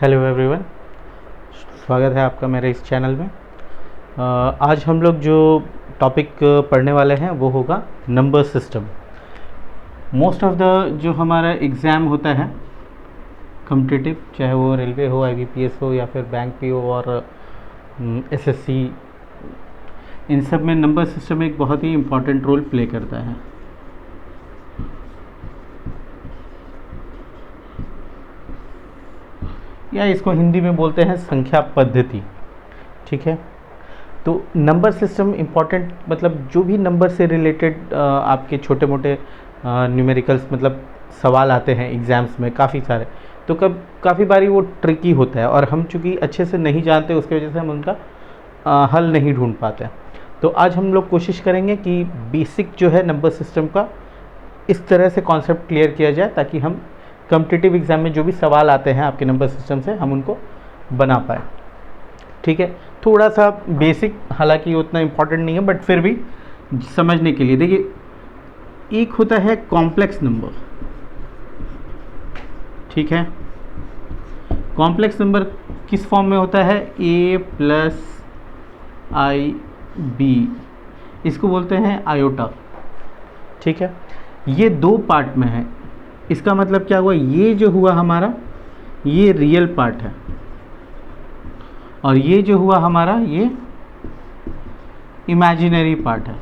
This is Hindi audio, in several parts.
हेलो एवरीवन, स्वागत है आपका मेरे इस चैनल में। आज हम लोग जो टॉपिक पढ़ने वाले हैं वो होगा number system. Most of the जो हमारा एग्ज़ाम होता है कॉम्पिटिटिव, चाहे वो रेलवे हो, आईबीपीएस हो या फिर बैंक पीओ और एसएससी, इन सब में नंबर सिस्टम एक बहुत ही इम्पॉर्टेंट रोल प्ले करता है। या इसको हिंदी में बोलते हैं संख्या पद्धति। ठीक है, तो नंबर सिस्टम इम्पॉर्टेंट मतलब जो भी नंबर से रिलेटेड आपके छोटे मोटे न्यूमेरिकल्स मतलब सवाल आते हैं एग्ज़ाम्स में काफ़ी सारे, तो काफ़ी बारी वो ट्रिकी होता है और हम चूँकि अच्छे से नहीं जानते उसकी वजह से हम उनका हल नहीं ढूंढ पाते। तो आज हम लोग कोशिश करेंगे कि बेसिक जो है नंबर सिस्टम का इस तरह से कॉन्सेप्ट क्लियर किया जाए ताकि हम कॉम्पिटिटिव एग्ज़ाम में जो भी सवाल आते हैं आपके नंबर सिस्टम से हम उनको बना पाए। ठीक है, थोड़ा सा बेसिक, हालांकि उतना इम्पॉर्टेंट नहीं है बट फिर भी समझने के लिए देखिए, एक होता है कॉम्प्लेक्स नंबर। ठीक है, कॉम्प्लेक्स नंबर किस फॉर्म में होता है? a प्लस आई बी, इसको बोलते हैं आयोटा। ठीक है, ये दो पार्ट में है। इसका मतलब क्या हुआ? ये जो हुआ हमारा ये रियल पार्ट है और ये जो हुआ हमारा ये इमेजिनरी पार्ट है।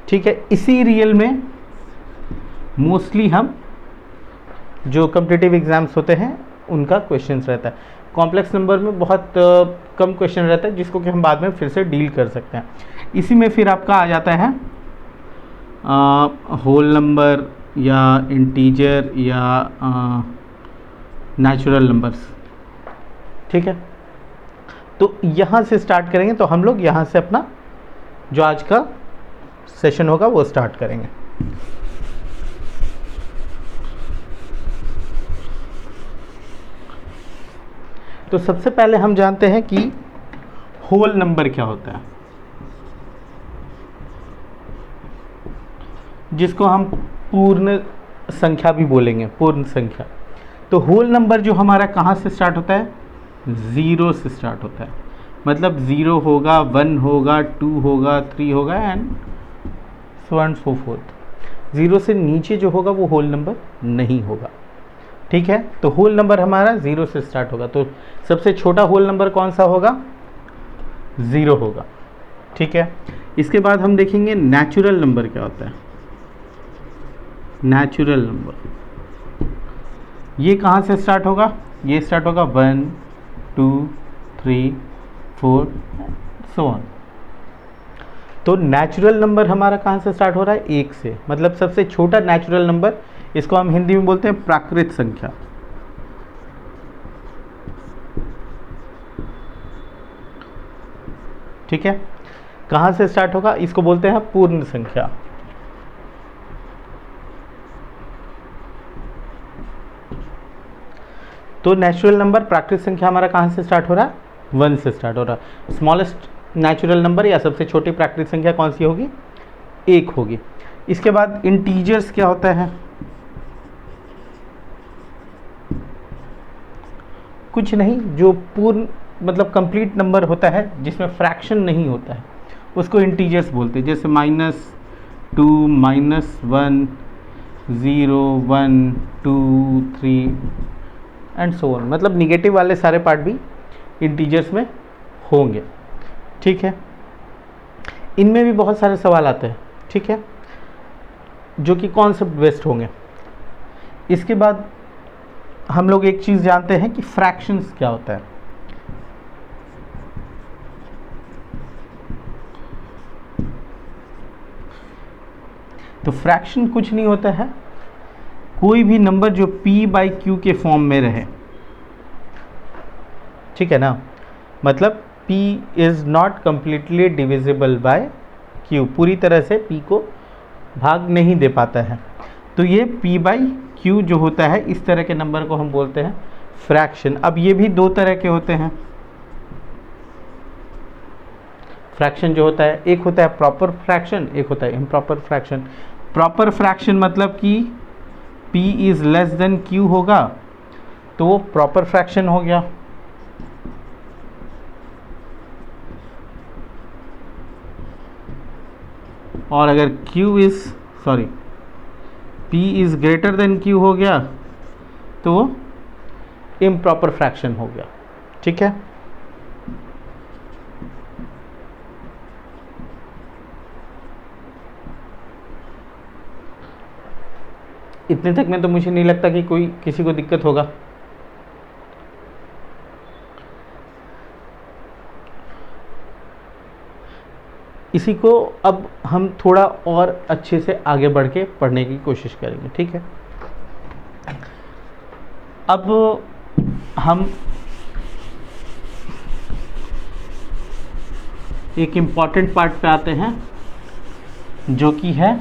ठीक है, इसी रियल में मोस्टली हम जो कॉम्पिटिटिव एग्जाम्स होते हैं उनका क्वेश्चंस रहता है। कॉम्प्लेक्स नंबर में बहुत कम क्वेश्चन रहता है जिसको कि हम बाद में फिर से डील कर सकते हैं। इसी में फिर आपका आ जाता है होल नंबर या इंटीजर या नेचुरल नंबर्स। ठीक है, तो यहाँ से स्टार्ट करेंगे। तो हम लोग यहाँ से अपना जो आज का सेशन होगा वो स्टार्ट करेंगे। तो सबसे पहले हम जानते हैं कि होल नंबर क्या होता है, जिसको हम पूर्ण संख्या भी बोलेंगे, पूर्ण संख्या। तो होल नंबर जो हमारा कहाँ से स्टार्ट होता है? ज़ीरो से स्टार्ट होता है। मतलब ज़ीरो होगा, 1 होगा, 2 होगा, 3 होगा and so and so fourth. Zero से नीचे जो होगा वो होल नंबर नहीं होगा। ठीक है, तो होल नंबर हमारा ज़ीरो से स्टार्ट होगा। तो सबसे छोटा होल नंबर कौन सा होगा? ज़ीरो होगा। ठीक है, इसके बाद हम देखेंगे नेचुरल नंबर क्या होता है। नेचुरल नंबर ये कहाँ से स्टार्ट होगा? ये स्टार्ट होगा 1 2 3 4 सो ऑन। तो नेचुरल नंबर हमारा कहाँ से स्टार्ट हो रहा है? 1 से। मतलब सबसे छोटा नेचुरल नंबर, इसको हम हिंदी में बोलते हैं प्राकृत संख्या। ठीक है, कहाँ से स्टार्ट होगा? इसको बोलते हैं पूर्ण संख्या। तो नेचुरल नंबर प्राकृत संख्या हमारा कहाँ से स्टार्ट हो रहा है? 1 से स्टार्ट हो रहा है। स्मॉलेस्ट नेचुरल नंबर या सबसे छोटी प्राकृत संख्या कौन सी होगी? 1 होगी। इसके बाद इंटीजर्स क्या होता है? कुछ नहीं, जो पूर्ण मतलब कंप्लीट नंबर होता है जिसमें फ्रैक्शन नहीं होता है उसको इंटीजर्स बोलते हैं। जैसे -2 -1 0 1 2 3 एंड सो ऑन। मतलब निगेटिव वाले सारे पार्ट भी इंटीजर्स में होंगे। ठीक है, इनमें भी बहुत सारे सवाल आते हैं। ठीक है, जो कि कॉन्सेप्ट बेस्ड होंगे। इसके बाद हम लोग एक चीज़ जानते हैं कि फ्रैक्शंस क्या होता है। तो फ्रैक्शन कुछ नहीं होता है, कोई भी नंबर जो p/q के फॉर्म में रहे। ठीक है ना, मतलब p is not completely divisible by q, पूरी तरह से p को भाग नहीं दे पाता है। तो ये p/q जो होता है, इस तरह के नंबर को हम बोलते हैं फ्रैक्शन। अब ये भी दो तरह के होते हैं फ्रैक्शन जो होता है। एक होता है प्रॉपर फ्रैक्शन, एक होता है इम्प्रॉपर फ्रैक्शन। प्रॉपर फ्रैक्शन मतलब कि P is less than Q होगा तो वो प्रॉपर फ्रैक्शन हो गया। और अगर P is greater than Q हो गया तो वो इम्प्रॉपर फ्रैक्शन हो गया। ठीक है, इतने तक में तो मुझे नहीं लगता कि कोई किसी को दिक्कत होगा। इसी को अब हम थोड़ा और अच्छे से आगे बढ़ के पढ़ने की कोशिश करेंगे। ठीक है, अब हम एक इम्पॉर्टेंट पार्ट पे आते हैं जो कि है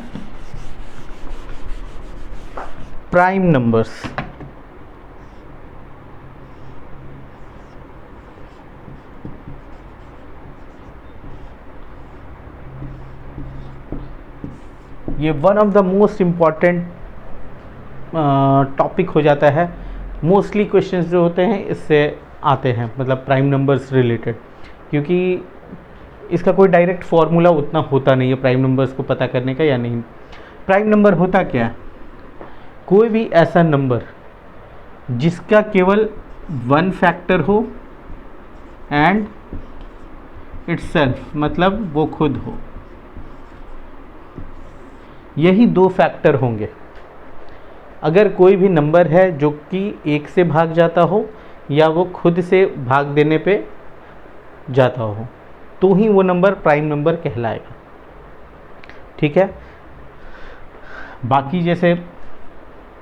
प्राइम नंबर्स। ये one of the most important topic हो जाता है। मोस्टली क्वेश्चंस जो होते हैं इससे आते हैं, मतलब प्राइम नंबर्स रिलेटेड, क्योंकि इसका कोई डायरेक्ट फॉर्मूला उतना होता नहीं है प्राइम नंबर्स को पता करने का या नहीं। प्राइम नंबर होता क्या है? कोई भी ऐसा नंबर जिसका केवल वन फैक्टर हो एंड इटसेल्फ, मतलब वो खुद हो, यही दो फैक्टर होंगे। अगर कोई भी नंबर है जो कि एक से भाग जाता हो या वो खुद से भाग देने पे जाता हो तो ही वो नंबर प्राइम नंबर कहलाएगा। ठीक है, बाकी जैसे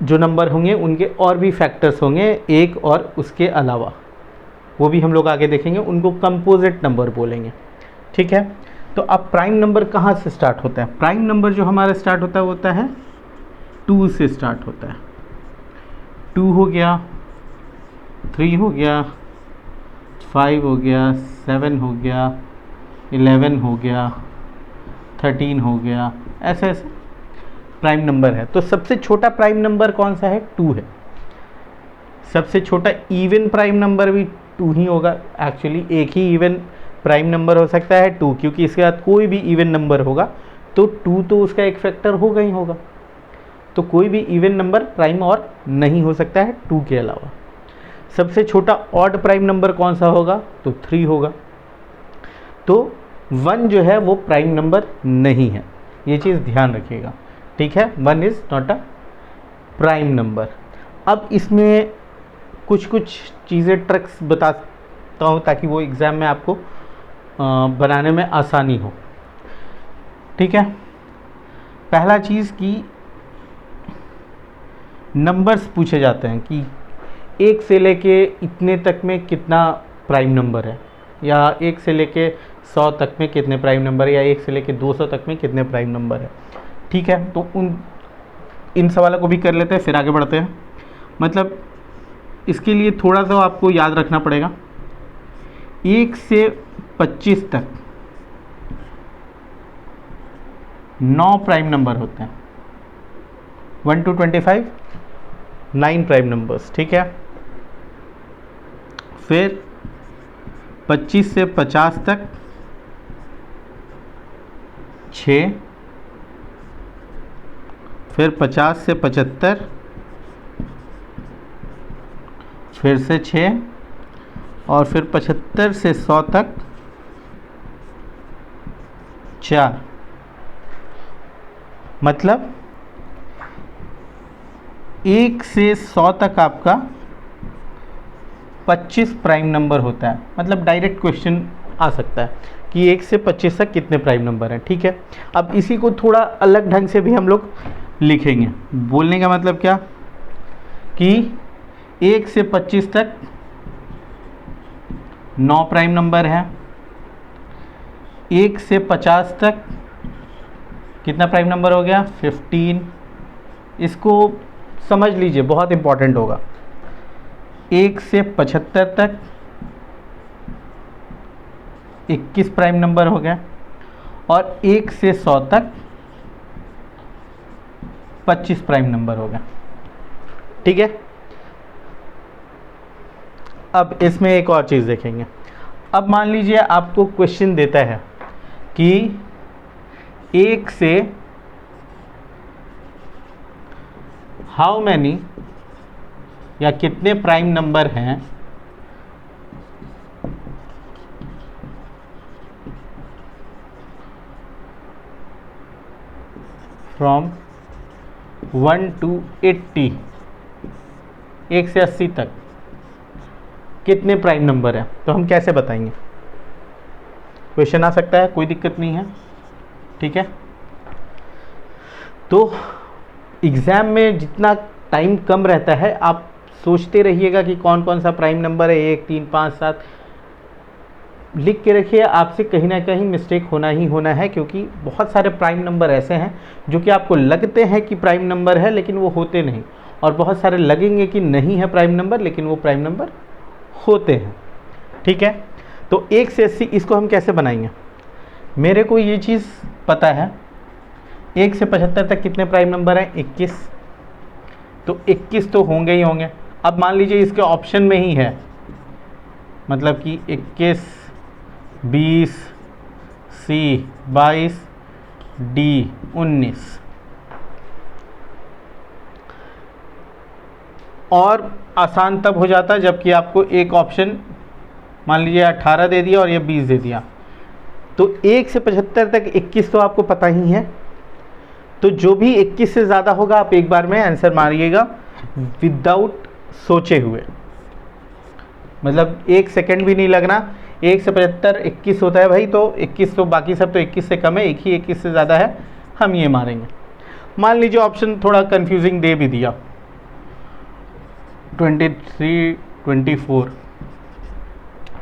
जो नंबर होंगे उनके और भी फैक्टर्स होंगे एक और उसके अलावा, वो भी हम लोग आगे देखेंगे, उनको कंपोजिट नंबर बोलेंगे। ठीक है, तो अब प्राइम नंबर कहाँ से स्टार्ट होता है? प्राइम नंबर जो हमारा स्टार्ट होता है 2 से स्टार्ट होता है। 2 हो गया, 3 हो गया, 5 हो गया, 7 हो गया, 11 हो गया, 13 हो गया, ऐसे ऐसे प्राइम नंबर है। तो सबसे छोटा प्राइम नंबर कौन सा है? 2 है। सबसे छोटा इवन प्राइम नंबर भी 2 ही होगा। एक्चुअली एक ही इवन प्राइम नंबर हो सकता है 2, क्योंकि इसके बाद कोई भी इवन नंबर होगा तो 2 तो उसका एक फैक्टर होगा ही होगा। तो कोई भी इवन नंबर प्राइम और नहीं हो सकता है 2 के अलावा। सबसे छोटा ऑड प्राइम नंबर कौन सा होगा? तो 3 होगा। तो 1 जो है वो प्राइम नंबर नहीं है, ये चीज़ ध्यान रखिएगा। ठीक है, 1 is not a prime number. अब इसमें कुछ कुछ चीज़ें ट्रिक्स बताता हूँ ताकि वो एग्ज़ाम में आपको बनाने में आसानी हो। ठीक है, पहला चीज़ कि नंबर्स पूछे जाते हैं कि 1 से लेके इतने तक में कितना प्राइम नंबर है, या 1 से लेके 100 तक में कितने प्राइम नंबर है, या 1 से लेके 200 तक में कितने प्राइम नंबर है। ठीक है, तो इन सवालों को भी कर लेते हैं, फिर आगे बढ़ते हैं। मतलब इसके लिए थोड़ा सा आपको याद रखना पड़ेगा, 1 से 25 तक 9 प्राइम नंबर होते हैं। 1 to 25 9 प्राइम नंबर्स। ठीक है, फिर 25 से 50 तक 6, फिर 50 से 75 फिर से 6, और फिर 75 से 100 तक 4। मतलब 1 से 100 तक आपका 25 प्राइम नंबर होता है। मतलब डायरेक्ट क्वेश्चन आ सकता है कि 1 से 25 तक कितने प्राइम नंबर हैं। ठीक है, अब इसी को थोड़ा अलग ढंग से भी हम लोग लिखेंगे। बोलने का मतलब क्या कि 1 से 25 तक 9 प्राइम नंबर है। 1 से 50 तक कितना प्राइम नंबर हो गया? 15। इसको समझ लीजिए, बहुत इंपॉर्टेंट होगा। 1 से 75 तक 21 प्राइम नंबर हो गया, और 1 से 100 तक 25 प्राइम नंबर हो गया। ठीक है। अब इसमें एक और चीज़ देखेंगे। अब मान लीजिए आपको क्वेश्चन देता है कि 1 से हाउ मैनी या कितने प्राइम नंबर हैं फ्रॉम 1 to 80, 1 से 80 तक कितने प्राइम नंबर है, तो हम कैसे बताएंगे? क्वेश्चन आ सकता है, कोई दिक्कत नहीं है, ठीक है। तो एग्ज़ाम में जितना टाइम कम रहता है, आप सोचते रहिएगा कि कौन कौन सा प्राइम नंबर है, 1, 3, 5, 7 लिख के रखिए। आपसे कहीं ना कहीं मिस्टेक होना ही होना है, क्योंकि बहुत सारे प्राइम नंबर ऐसे हैं जो कि आपको लगते हैं कि प्राइम नंबर है लेकिन वो होते नहीं, और बहुत सारे लगेंगे कि नहीं है प्राइम नंबर लेकिन वो प्राइम नंबर होते हैं, ठीक है। तो 1 से 80 इसको हम कैसे बनाएंगे? मेरे को ये चीज़ पता है, 1 से 75 तक कितने प्राइम नंबर हैं? 21। तो 21 तो होंगे ही होंगे। अब मान लीजिए इसके ऑप्शन में ही है, मतलब कि 21, 20, C 22, D 19। और आसान तब हो जाता जबकि आपको एक ऑप्शन मान लीजिए 18 दे दिया और ये 20 दे दिया। तो 1 से 75 तक 21 तो आपको पता ही है, तो जो भी 21 से ज़्यादा होगा आप एक बार में आंसर मारिएगा विदाउट सोचे हुए, मतलब 1 सेकंड भी नहीं लगना। 1 से 75 21 होता है भाई, तो 21 तो बाकी सब तो 21 से कम है, एक ही 21 से ज़्यादा है, हम ये मारेंगे। मान लीजिए ऑप्शन थोड़ा कंफ्यूजिंग दे भी दिया, 23, 24,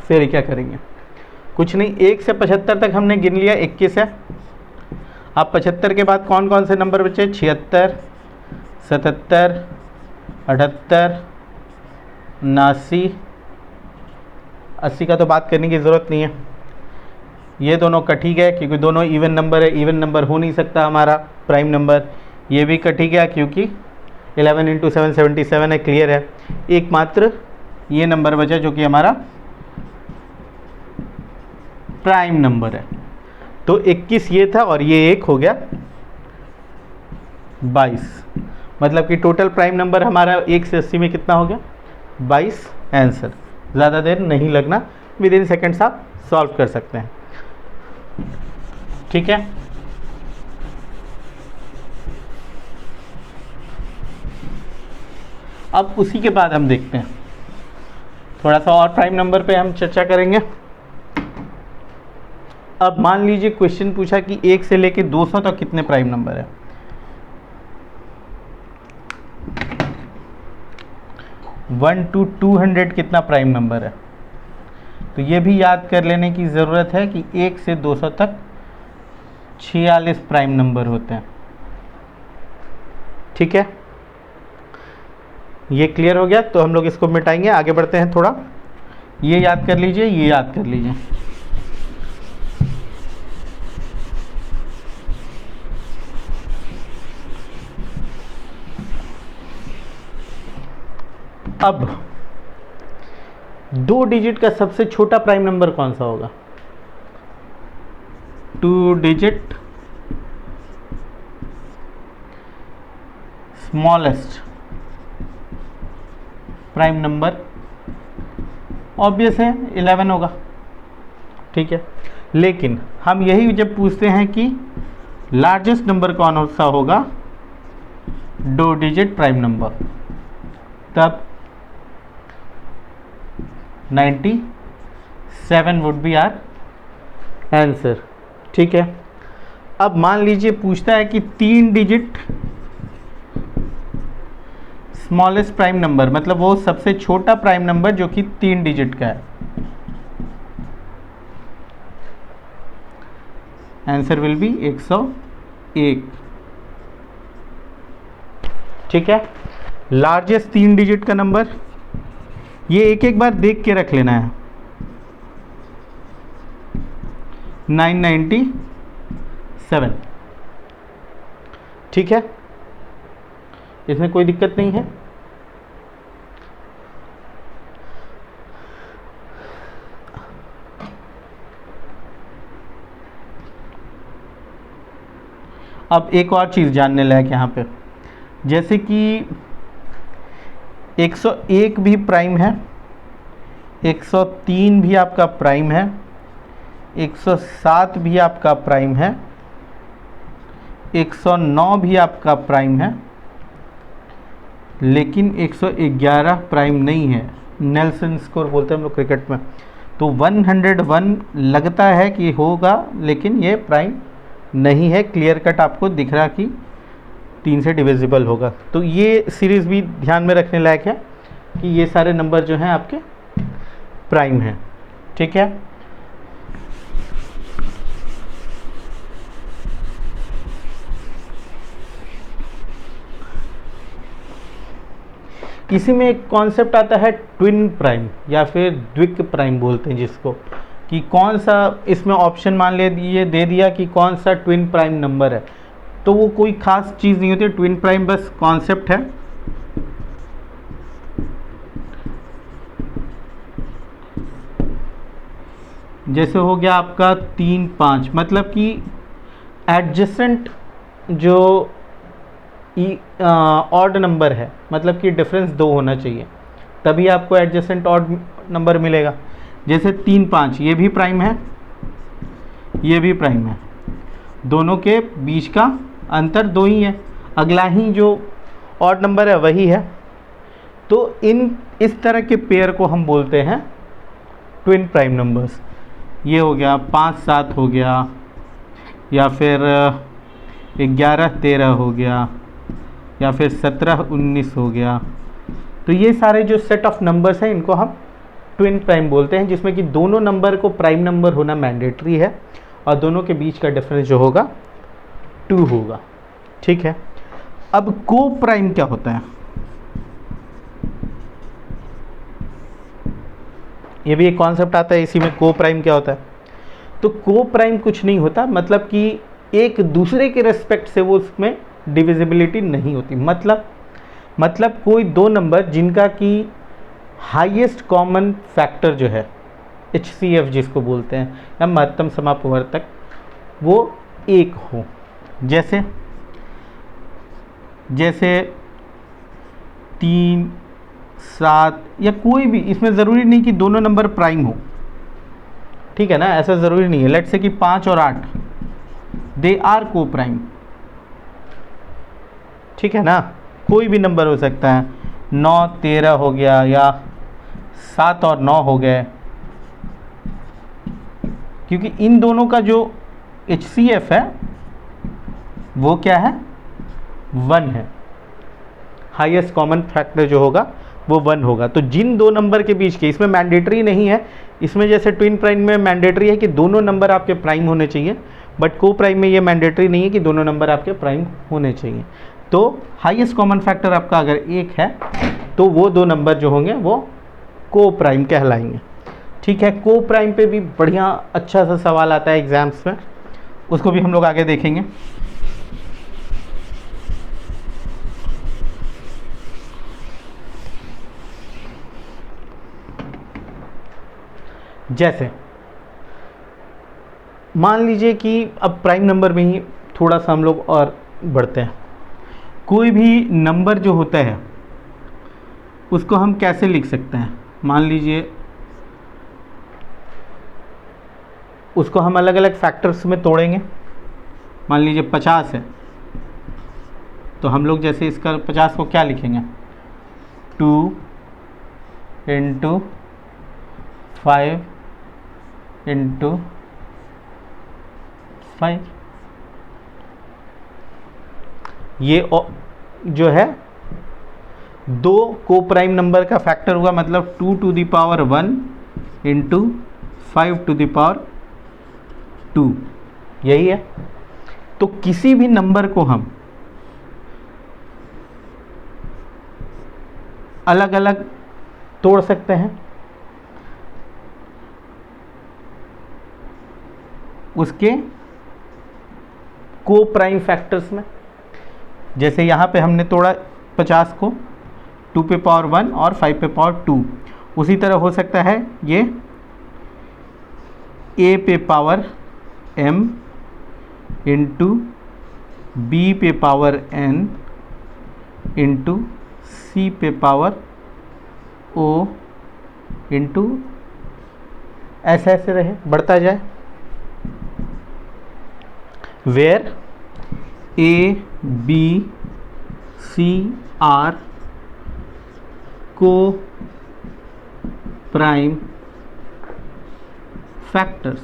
फिर क्या करेंगे? कुछ नहीं, 1 से 75 तक हमने गिन लिया, 21 है। अब 75 के बाद कौन कौन से नंबर बचे? 76, 77, 78, 79, 80 का तो बात करने की ज़रूरत नहीं है, ये दोनों कट ही गए क्योंकि दोनों इवन नंबर है, इवन नंबर हो नहीं सकता हमारा प्राइम नंबर। ये भी कट ही गया क्योंकि 11 × 7 77 है, क्लियर है। एकमात्र ये नंबर बचा जो कि हमारा प्राइम नंबर है। तो 21 ये था और ये एक हो गया 22, मतलब कि टोटल प्राइम नंबर हमारा 1 से 80 में कितना हो गया? 22 आंसर। ज़्यादा देर नहीं लगना, विद इन सेकेंड्स आप सॉल्व कर सकते हैं, ठीक है। अब उसी के बाद हम देखते हैं, थोड़ा सा और प्राइम नंबर पे हम चर्चा करेंगे। अब मान लीजिए क्वेश्चन पूछा कि 1 से लेके 200 तक कितने प्राइम नंबर है। वन टू 200 कितना प्राइम नंबर है, तो ये भी याद कर लेने की ज़रूरत है कि 1 से 200 तक 46 प्राइम नंबर होते हैं, ठीक है। ये क्लियर हो गया, तो हम लोग इसको मिटाएंगे, आगे बढ़ते हैं। थोड़ा ये याद कर लीजिए, ये याद कर लीजिए। अब 2 डिजिट का सबसे छोटा प्राइम नंबर कौन सा होगा? 2 digit smallest prime number obvious है 11 होगा, ठीक है। लेकिन हम यही जब पूछते हैं कि लार्जेस्ट नंबर कौन सा होगा, 2 डिजिट प्राइम नंबर, तब 97 वुड बी आर आंसर, ठीक है। अब मान लीजिए पूछता है कि 3 डिजिट स्मॉलेस्ट प्राइम नंबर, मतलब वो सबसे छोटा प्राइम नंबर जो कि 3 डिजिट का है, आंसर विल बी 101, ठीक है। लार्जेस्ट 3 डिजिट का नंबर, ये एक एक बार देख के रख लेना है, 997, ठीक है, इसमें कोई दिक्कत नहीं है। अब एक और चीज़ जानने लायक यहाँ पे, जैसे कि 101 भी प्राइम है, 103 भी आपका प्राइम है, 107 भी आपका प्राइम है, 109 भी आपका प्राइम है, लेकिन 111 प्राइम नहीं है। नेल्सन स्कोर बोलते हैं हम लोग क्रिकेट में। तो 101 लगता है कि होगा, लेकिन ये प्राइम नहीं है। क्लियर कट आपको दिख रहा कि 3 से डिविजिबल होगा। तो ये सीरीज़ भी ध्यान में रखने लायक है कि ये सारे नंबर जो हैं आपके प्राइम हैं। ठीक है, इसी में एक कॉन्सेप्ट आता है ट्विन प्राइम या फिर द्विक प्राइम बोलते हैं जिसको, कि कौन सा इसमें ऑप्शन मान ले दिए दे दिया कि कौन सा ट्विन प्राइम नंबर है। तो वो कोई खास चीज़ नहीं होती, ट्विन प्राइम बस कॉन्सेप्ट है। जैसे हो गया आपका 3 5, मतलब कि एडजेसेंट जो ऑड नंबर है, मतलब कि डिफरेंस 2 होना चाहिए, तभी आपको एडजेसेंट ऑड नंबर मिलेगा। जैसे 3 5 ये भी प्राइम है, ये भी प्राइम है, दोनों के बीच का अंतर 2 ही है, अगला ही जो ऑड नंबर है वही है। तो इस तरह के पेयर को हम बोलते हैं ट्विन प्राइम नंबर्स। ये हो गया 5 7 हो गया, या फिर 11 13 हो गया, या फिर 17 19 हो गया। तो ये सारे जो सेट ऑफ नंबर्स हैं इनको हम ट्विन प्राइम बोलते हैं, जिसमें कि दोनों नंबर को प्राइम नंबर होना मैंडेटरी है और दोनों के बीच का डिफरेंस जो होगा 2 होगा। ठीक है, अब को प्राइम क्या होता है, ये भी एक कॉन्सेप्ट आता है इसी में। को प्राइम क्या होता है, तो को प्राइम कुछ नहीं होता, मतलब कि एक दूसरे के रेस्पेक्ट से वो उसमें डिविजिबिलिटी नहीं होती। मतलब कोई दो नंबर जिनका कि हाईएस्ट कॉमन फैक्टर जो है HCF जिसको बोलते हैं, या महत्तम समापवर्तक, वो 1 हो। जैसे 3 7 या कोई भी, इसमें ज़रूरी नहीं कि दोनों नंबर प्राइम हो, ठीक है ना, ऐसा ज़रूरी नहीं है। लेट्स से कि 5 और 8 दे आर को प्राइम, ठीक है ना, कोई भी नंबर हो सकता है। 9 13 हो गया, या 7 और 9 हो गए, क्योंकि इन दोनों का जो HCF है वो क्या है, 1 है। हाईएस्ट कॉमन फैक्टर जो होगा वो 1 होगा। तो जिन दो नंबर के बीच के, इसमें मैंडेटरी नहीं है, इसमें जैसे ट्विन प्राइम में मैंडेटरी है कि दोनों नंबर आपके प्राइम होने चाहिए, बट को प्राइम में ये मैंडेटरी नहीं है कि दोनों नंबर आपके प्राइम होने चाहिए। तो हाईएस्ट कॉमन फैक्टर आपका अगर 1 है तो वो दो नंबर जो होंगे वो को प्राइम कहलाएंगे। ठीक है, को प्राइम पे भी बढ़िया अच्छा सा सवाल आता है एग्जाम्स में, उसको भी हम लोग आगे देखेंगे। जैसे मान लीजिए कि अब प्राइम नंबर में ही थोड़ा सा हम लोग और बढ़ते हैं। कोई भी नंबर जो होता है उसको हम कैसे लिख सकते हैं, मान लीजिए उसको हम अलग अलग फैक्टर्स में तोड़ेंगे। मान लीजिए 50 है, तो हम लोग जैसे इसका 50 को क्या लिखेंगे, 2 × 5 × 5। ये जो है दो को प्राइम नंबर का फैक्टर हुआ, मतलब 2 to the power 1 × 5 to the power 2, यही है। तो किसी भी नंबर को हम अलग अलग तोड़ सकते हैं, उसके को प्राइम फैक्टर्स में। जैसे यहाँ पे हमने तोड़ा 50 को 2 पे पावर 1 और 5 पे पावर 2, उसी तरह हो सकता है ये a पे पावर m × बी पे पावर n इंटू सी पे पावर o इंटू ऐसे ऐसे रहे, बढ़ता जाए, where A B C are को प्राइम फैक्टर्स।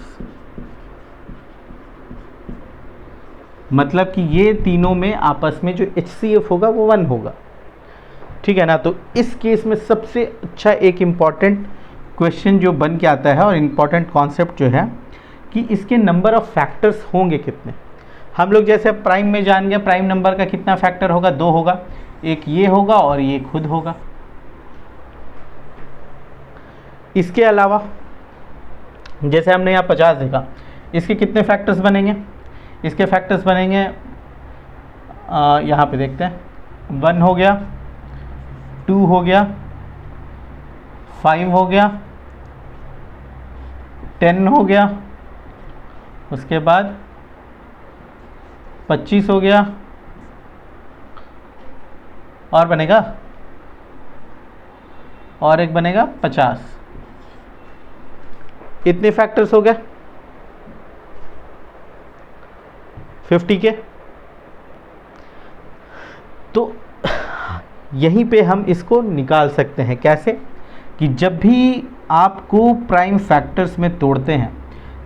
मतलब कि ये तीनों में आपस में जो HCF होगा वो 1 होगा, ठीक है ना। तो इस केस में सबसे अच्छा एक इम्पॉर्टेंट क्वेश्चन जो बन के आता है और इम्पॉर्टेंट कॉन्सेप्ट जो है कि इसके नंबर ऑफ फैक्टर्स होंगे कितने। हम लोग जैसे प्राइम में जान गए, प्राइम नंबर का कितना फैक्टर होगा, 2 होगा, एक ये होगा और ये खुद होगा। इसके अलावा जैसे हमने यहाँ 50 देखा, इसके कितने फैक्टर्स बनेंगे, इसके फैक्टर्स बनेंगे यहाँ पे देखते हैं, 1 हो गया, 2 हो गया, 5 हो गया, 10 हो गया, उसके बाद 25 हो गया, और बनेगा, और एक बनेगा 50। इतने फैक्टर्स हो गए 50 के। तो यहीं पे हम इसको निकाल सकते हैं कैसे, कि जब भी आपको प्राइम फैक्टर्स में तोड़ते हैं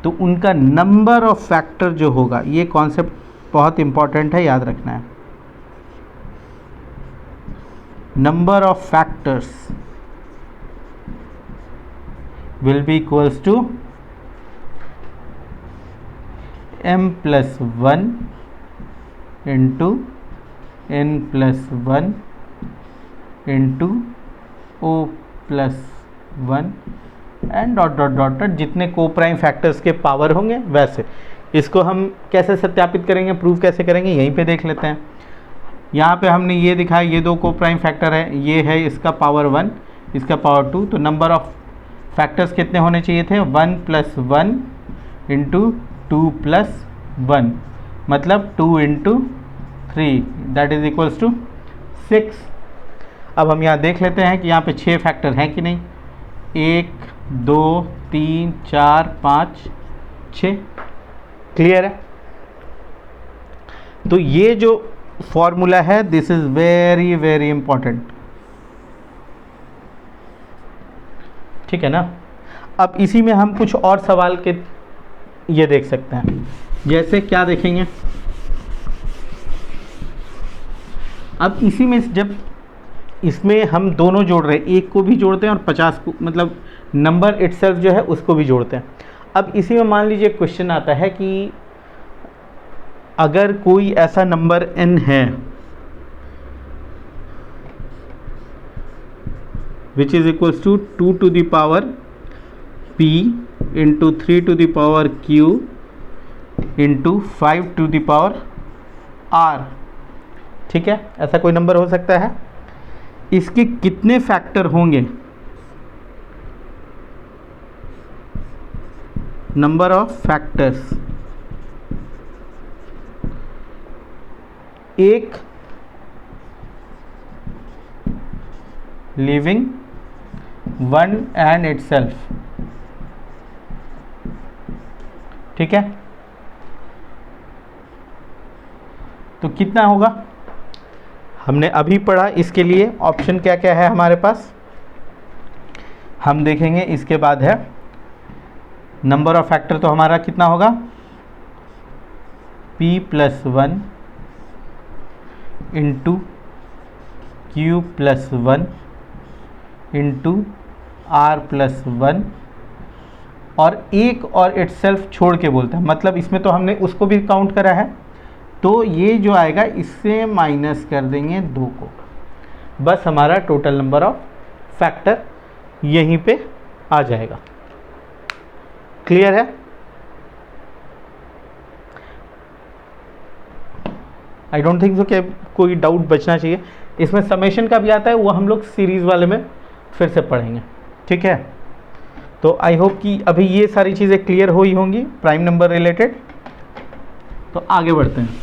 तो उनका नंबर ऑफ फैक्टर जो होगा, ये कॉन्सेप्ट बहुत इंपॉर्टेंट है, याद रखना है। Number of factors will be equals to m plus 1 into n plus 1 into o plus 1 and dot dot dot dot, जितने को प्राइम फैक्टर्स के पावर होंगे वैसे। इसको हम कैसे सत्यापित करेंगे, प्रूव कैसे करेंगे, यहीं पे देख लेते हैं। यहाँ पे हमने ये दिखाया, ये 2 को प्राइम फैक्टर है, ये है इसका पावर 1, इसका पावर 2, तो नंबर ऑफ फैक्टर्स कितने होने चाहिए थे, 1 + 1 इंटू 2 + 1, मतलब 2 into 3 that is equals to 6। अब हम यहाँ देख लेते हैं कि यहाँ पे 6 फैक्टर हैं कि नहीं, 1 2 3 4 5 6, क्लियर है। तो ये जो फॉर्मूला है, this is very very important, ठीक है ना। अब इसी में हम कुछ और सवाल के ये देख सकते हैं, जैसे क्या देखेंगे, अब इसी में जब इसमें हम दोनों जोड़ रहे हैं, एक को भी जोड़ते हैं और 50 को, मतलब नंबर इटसेल्फ जो है उसको भी जोड़ते हैं। अब इसी में मान लीजिए क्वेश्चन आता है कि अगर कोई ऐसा नंबर n है which is equals to 2 to the power p into 3 to the power q into 5 to the power r, ठीक है, ऐसा कोई नंबर हो सकता है। इसके कितने फैक्टर होंगे, नंबर ऑफ फैक्टर्स, एक लिविंग वन एंड इटसेल्फ, ठीक है। तो कितना होगा, हमने अभी पढ़ा, इसके लिए ऑप्शन क्या क्या है हमारे पास, हम देखेंगे। इसके बाद है नंबर ऑफ फैक्टर, तो हमारा कितना होगा, p + 1 into q + 1 into r + 1, और एक और इटसेल्फ छोड़ के बोलते हैं, मतलब इसमें तो हमने उसको भी काउंट करा है, तो ये जो आएगा इससे माइनस कर देंगे 2 को, बस हमारा टोटल नंबर ऑफ फैक्टर यहीं पे आ जाएगा। क्लियर है, आई डोंट थिंक सो कि कोई डाउट बचना चाहिए। इसमें समेशन का भी आता है, वो हम लोग सीरीज़ वाले में फिर से पढ़ेंगे, ठीक है। तो आई होप कि अभी ये सारी चीज़ें क्लियर हुई होंगी प्राइम नंबर रिलेटेड। तो आगे बढ़ते हैं।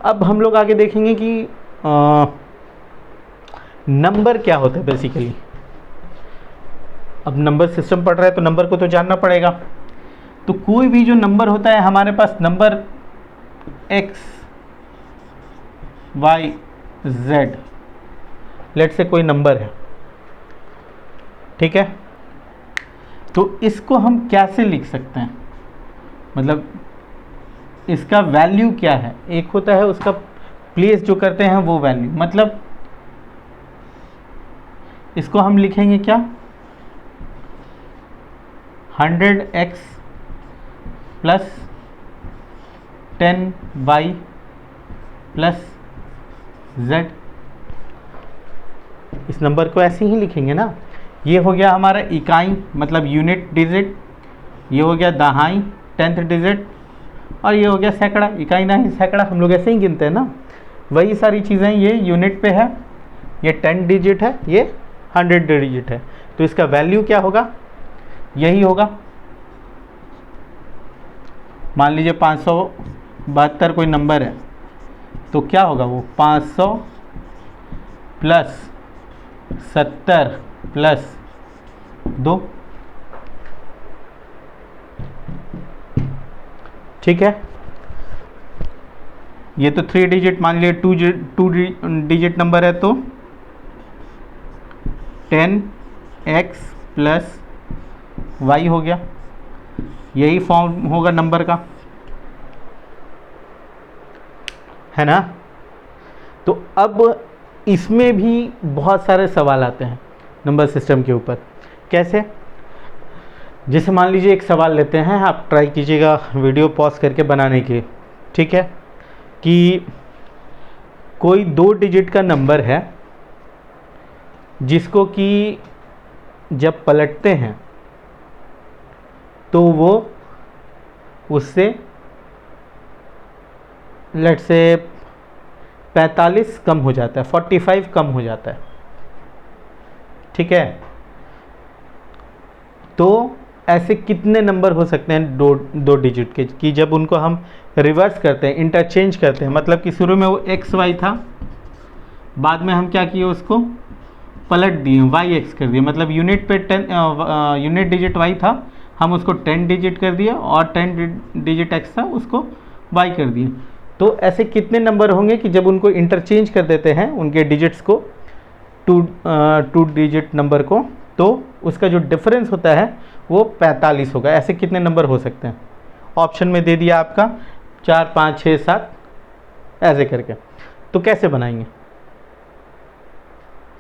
अब हम लोग आगे देखेंगे कि नंबर क्या होता है बेसिकली। अब नंबर सिस्टम पढ़ रहा है तो नंबर को तो जानना पड़ेगा। तो कोई भी जो नंबर होता है हमारे पास, number x y z, let say कोई नंबर है, ठीक है, तो इसको हम कैसे लिख सकते हैं, मतलब इसका वैल्यू क्या है। एक होता है उसका प्लेस जो करते हैं वो वैल्यू, मतलब इसको हम लिखेंगे क्या, 100x plus 10y plus z। इस नंबर को ऐसे ही लिखेंगे ना। ये हो गया हमारा इकाई, मतलब यूनिट डिजिट, ये हो गया दहाई 10th डिजिट, और ये हो गया सैकड़ा। इकाई दहाई सैकड़ा हम लोग ऐसे ही गिनते हैं ना, वही सारी चीज़ें। ये यूनिट पे है, ये 10 डिजिट है, ये 100 डिजिट है, तो इसका वैल्यू क्या होगा, यही होगा। मान लीजिए 572 कोई नंबर है, तो क्या होगा वो 500 प्लस 70 प्लस 2, ठीक है। ये तो 3 डिजिट, मान लीजिए 2 डिजिट नंबर है, तो 10x प्लस y हो गया, यही फॉर्म होगा नंबर का, है ना। तो अब इसमें भी बहुत सारे सवाल आते हैं नंबर सिस्टम के ऊपर। कैसे, जैसे मान लीजिए एक सवाल लेते हैं, आप ट्राई कीजिएगा वीडियो पॉज करके बनाने की, ठीक है, कि कोई 2 डिजिट का नंबर है जिसको कि जब पलटते हैं तो वो उससे लेट से 45 कम हो जाता है, 45 कम हो जाता है, ठीक है। तो ऐसे कितने नंबर हो सकते हैं दो डिजिट के, कि जब उनको हम रिवर्स करते हैं, इंटरचेंज करते हैं, मतलब कि शुरू में वो एक्स वाई था, बाद में हम क्या किए, उसको पलट दिए, वाई एक्स कर दिए, मतलब यूनिट पे 10 यूनिट डिजिट वाई था, हम उसको 10 डिजिट कर दिए, और 10 डिजिट एक्स था उसको वाई कर दिए। तो ऐसे कितने नंबर होंगे कि जब उनको इंटरचेंज कर देते हैं उनके डिजिट्स को, टू डिजिट नंबर को, तो उसका जो डिफरेंस होता है वो 45 होगा। ऐसे कितने नंबर हो सकते हैं, ऑप्शन में दे दिया आपका 4 5 6 7 ऐसे करके। तो कैसे बनाएंगे,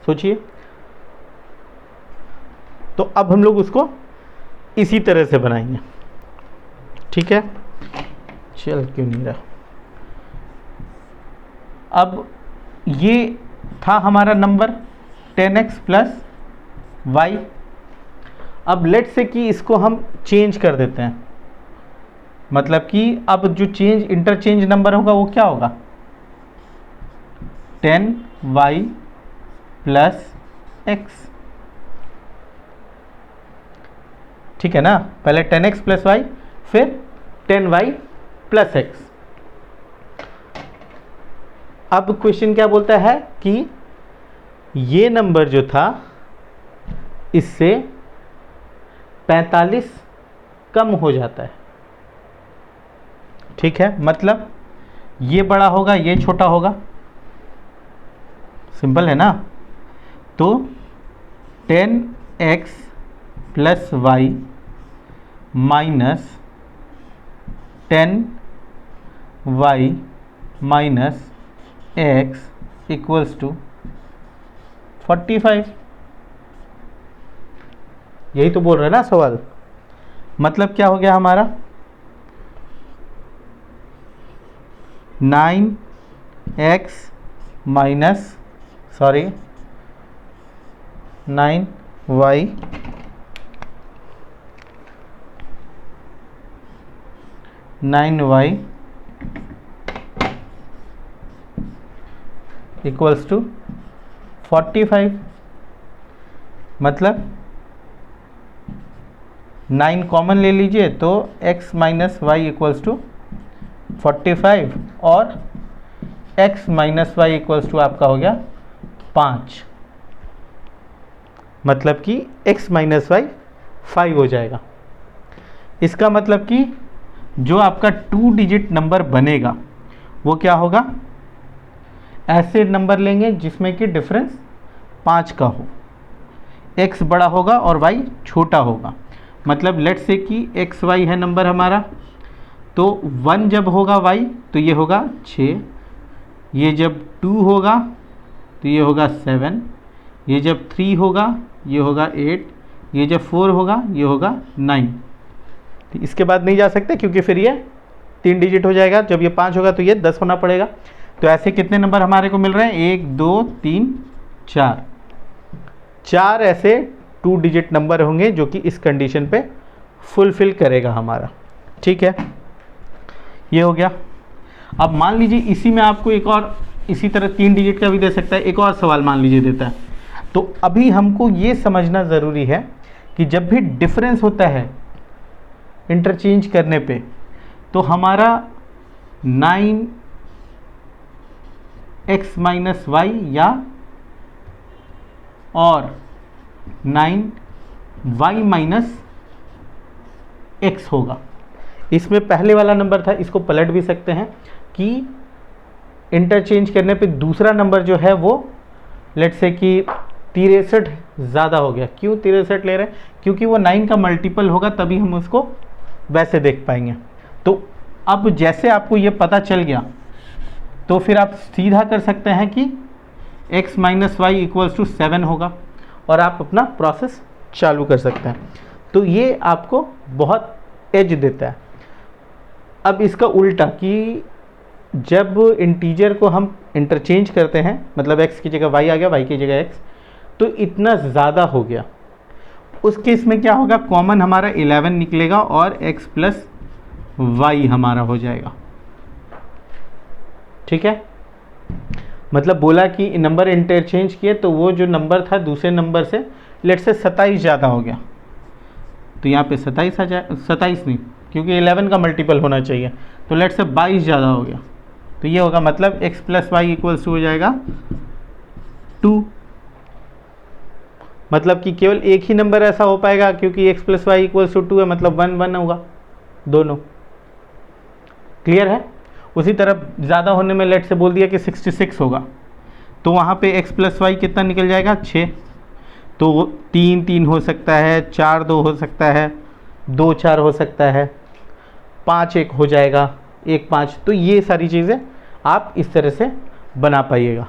सोचिए। तो अब हम लोग उसको इसी तरह से बनाएंगे, ठीक है। चल क्यों नहीं रहा। अब ये था हमारा नंबर 10x प्लस वाई। अब लेट से कि इसको हम चेंज कर देते हैं, मतलब कि अब जो इंटरचेंज नंबर होगा वो क्या होगा, 10y प्लस x, ठीक है ना। पहले 10x प्लस वाई, फिर 10y प्लस x। अब क्वेश्चन क्या बोलता है कि ये नंबर जो था इससे 45 कम हो जाता है, ठीक है, मतलब ये बड़ा होगा, ये छोटा होगा, सिंपल है ना। तो 10x plus Y minus 10y minus x equals to 45। यही तो बोल रहा है ना सवाल। मतलब क्या हो गया हमारा, 9x minus 9y equals to 45। मतलब 9 कॉमन ले लीजिए तो x minus Y equals to 45, और x minus Y equals to आपका हो गया 5, मतलब कि x माइनस वाई 5 हो जाएगा। इसका मतलब कि जो आपका 2 डिजिट नंबर बनेगा वो क्या होगा, ऐसे नंबर लेंगे जिसमें कि डिफरेंस 5 का हो, x बड़ा होगा और y छोटा होगा। मतलब लेट्स से कि एक्स वाई है नंबर हमारा, तो 1 जब होगा y तो ये होगा 6, ये जब 2 होगा तो ये होगा 7, ये जब 3 होगा ये होगा 8, ये जब 4 होगा ये होगा 9। तो इसके बाद नहीं जा सकते क्योंकि फिर ये 3 डिजिट हो जाएगा। जब ये 5 होगा तो ये 10 होना पड़ेगा। तो ऐसे कितने नंबर हमारे को मिल रहे हैं, 1 2 3 4, 4 ऐसे 2 डिजिट नंबर होंगे जो कि इस कंडीशन पे फुलफिल करेगा हमारा। ठीक है, ये हो गया। अब मान लीजिए इसी में आपको एक और इसी तरह 3 डिजिट का भी दे सकता है। एक और सवाल मान लीजिए देता है, तो अभी हमको ये समझना ज़रूरी है कि जब भी डिफरेंस होता है इंटरचेंज करने पे, तो हमारा 9x माइनस वाई या और 9y माइनस एक्स होगा। इसमें पहले वाला नंबर था, इसको पलट भी सकते हैं कि इंटरचेंज करने पे दूसरा नंबर जो है वो लेट से कि 63 ज़्यादा हो गया। क्यों 63 ले रहे हैं, क्योंकि वो 9 का मल्टीपल होगा, तभी हम उसको वैसे देख पाएंगे। तो अब जैसे आपको ये पता चल गया तो फिर आप सीधा कर सकते हैं कि x minus Y equals to 7 होगा और आप अपना प्रोसेस चालू कर सकते हैं। तो ये आपको बहुत एज देता है। अब इसका उल्टा कि जब इंटीजर को हम इंटरचेंज करते हैं, मतलब x की जगह y आ गया, y की जगह x, तो इतना ज़्यादा हो गया। उस केस में क्या होगा, कॉमन हमारा 11 निकलेगा और x प्लस वाई हमारा हो जाएगा। ठीक है, मतलब बोला कि नंबर इंटरचेंज किए तो वो जो नंबर था दूसरे नंबर से लेट से 27 ज़्यादा हो गया, तो यहाँ पे 27 आ जाए, 27 नहीं क्योंकि 11 का मल्टीपल होना चाहिए, तो लेट से 22 ज़्यादा हो गया। तो ये होगा मतलब x plus Y equals to हो जाएगा 2। मतलब कि केवल एक ही नंबर ऐसा हो पाएगा क्योंकि x plus Y equals to 2 है, मतलब 1 1 होगा दोनों। क्लियर है। उसी तरह ज़्यादा होने में लेट से बोल दिया कि 66 होगा, तो वहाँ पे x प्लस वाई कितना निकल जाएगा, 6। तो 3 3 हो सकता है, 4 2 हो सकता है, 2 4 हो सकता है, 5 1 हो जाएगा, 1 5। तो ये सारी चीज़ें आप इस तरह से बना पाइएगा।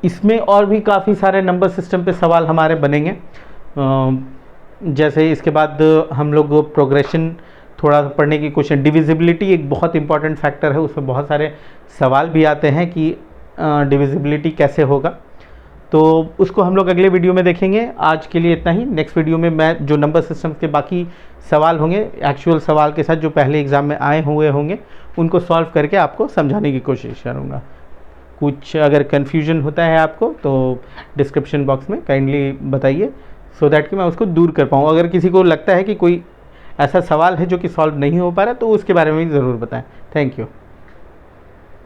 इसमें और भी काफ़ी सारे नंबर सिस्टम पे सवाल हमारे बनेंगे। जैसे इसके बाद हम लोग प्रोग्रेशन थोड़ा पढ़ने की कोशिश, डिविजिबिलिटी एक बहुत इंपॉर्टेंट फैक्टर है, उसमें बहुत सारे सवाल भी आते हैं कि डिविजिबिलिटी कैसे होगा, तो उसको हम लोग अगले वीडियो में देखेंगे। आज के लिए इतना ही। नेक्स्ट वीडियो में मैं जो नंबर सिस्टम के बाकी सवाल होंगे एक्चुअल सवाल के साथ जो पहले एग्ज़ाम में आए हुए होंगे उनको सॉल्व करके आपको समझाने की कोशिश करूँगा। कुछ अगर कन्फ्यूजन होता है आपको तो डिस्क्रिप्शन बॉक्स में काइंडली बताइए, सो दैट कि मैं उसको दूर कर पाऊँ। अगर किसी को लगता है कि कोई ऐसा सवाल है जो कि सॉल्व नहीं हो पा रहा तो उसके बारे में भी ज़रूर बताएं। Thank you.